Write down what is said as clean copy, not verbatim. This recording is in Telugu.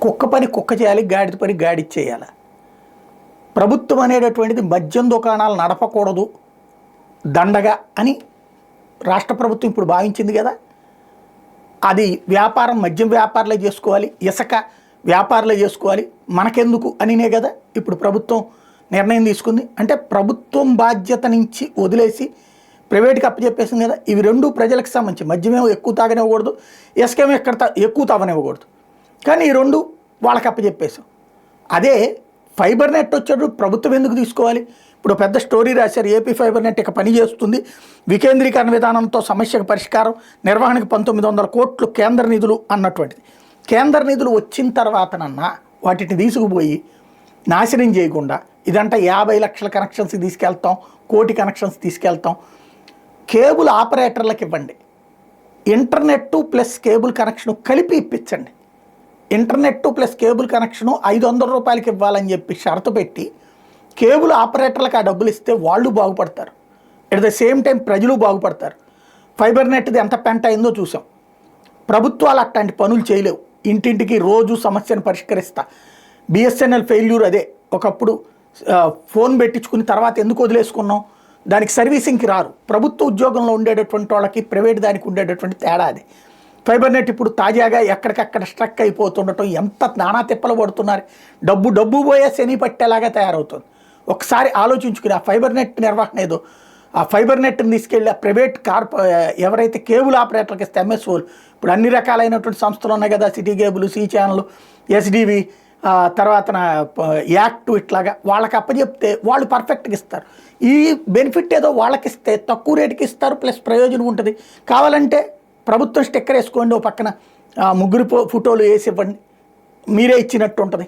కుక్క పని కుక్క చేయాలి, గాడిద పని గాడిద చేయాలి. ప్రభుత్వం అనేటటువంటిది మద్యం దుకాణాలు నడపకూడదు దండగా అని రాష్ట్ర ప్రభుత్వం ఇప్పుడు భావించింది కదా. అది వ్యాపారం మద్యం వ్యాపారాలే చేసుకోవాలి, ఇసుక వ్యాపారాలే చేసుకోవాలి, మనకెందుకు అనినే కదా ఇప్పుడు ప్రభుత్వం నిర్ణయం తీసుకుంది. అంటే ప్రభుత్వం బాధ్యత నుంచి వదిలేసి ప్రైవేట్కి అప్పచెప్పేసింది కదా. ఇవి రెండు ప్రజలకు సంబంధించి, మద్యమేమో ఎక్కువ తాగనివ్వకూడదు, ఇసుకేమో ఎక్కువ తాగనివ్వకూడదు, కానీ ఈ రెండు వాళ్ళకి అప్పచెప్పేసాం. అదే ఫైబర్ నెట్ వచ్చాడు ప్రభుత్వం ఎందుకు తీసుకోవాలి? ఇప్పుడు పెద్ద స్టోరీ రాశారు, ఏపీ ఫైబర్ నెట్ ఇక పని చేస్తుంది, వికేంద్రీకరణ విధానంతో సమస్యకు పరిష్కారం, నిర్వహణకు 1900 కోట్లు కేంద్ర నిధులు అన్నటువంటిది. కేంద్ర నిధులు వచ్చిన తర్వాతనన్నా వాటిని తీసుకుపోయి నాశనం చేయకుండా, ఇదంతా 50 లక్షల కనెక్షన్స్ తీసుకెళ్తాం, 1 కోటి కనెక్షన్స్ తీసుకెళ్తాం. కేబుల్ ఆపరేటర్లకు ఇవ్వండి, ఇంటర్నెట్ ప్లస్ కేబుల్ కనెక్షన్ కలిపి ఇప్పించండి. ఇంటర్నెట్ ప్లస్ కేబుల్ కనెక్షను 500 రూపాయలకి ఇవ్వాలని చెప్పి షరతు పెట్టి కేబుల్ ఆపరేటర్లకు ఆ డబ్బులు ఇస్తే వాళ్ళు బాగుపడతారు, ఎట్ ద సేమ్ టైం ప్రజలు బాగుపడతారు. ఫైబర్ నెట్ది ఎంత పెంట అయిందో చూసాం. ప్రభుత్వాలు అట్లాంటి పనులు చేయలేవు, ఇంటింటికి రోజు సమస్యను పరిష్కరిస్తా. బిఎస్ఎన్ఎల్ ఫెయిల్యూర్ అదే. ఒకప్పుడు ఫోన్ పెట్టించుకుని తర్వాత ఎందుకు వదిలేసుకున్నాం, దానికి సర్వీసింగ్కి రారు. ప్రభుత్వ ఉద్యోగంలో ఉండేటటువంటి వాళ్ళకి ప్రైవేట్ దానికి ఉండేటటువంటి తేడా అది. ఫైబర్ నెట్ ఇప్పుడు తాజాగా ఎక్కడికక్కడ స్ట్రక్ అయిపోతుండటం, ఎంత నానా తిప్పలు పడుతున్నారు, డబ్బు పోయే శని పట్టేలాగా తయారవుతుంది. ఒకసారి ఆలోచించుకుని ఆ ఫైబర్ నెట్ నిర్వహణ ఏదో, ఆ ఫైబర్ నెట్ని తీసుకెళ్ళి ఆ ప్రైవేట్ ఎవరైతే కేబుల్ ఆపరేటర్లకు ఇస్తే ఎంఎస్ఓలు, ఇప్పుడు అన్ని రకాలైనటువంటి సంస్థలు ఉన్నాయి కదా, సిటీ కేబుల్, సి ఛానల్, ఎస్డివి, తర్వాత యాక్ట్, ఇట్లాగా వాళ్ళకి అప్పచెప్తే వాళ్ళు పర్ఫెక్ట్గా ఇస్తారు. ఈ బెనిఫిట్ ఏదో వాళ్ళకి ఇస్తే తక్కువ రేటుకి ఇస్తారు, ప్లస్ ప్రయోజనం ఉంటుంది. కావాలంటే ప్రభుత్వం స్టిక్కర్ వేసుకోండి, ఓ పక్కన 3 ఫోటోలు వేసి ఇవ్వండి, మీరే ఇచ్చినట్టు ఉంటుంది.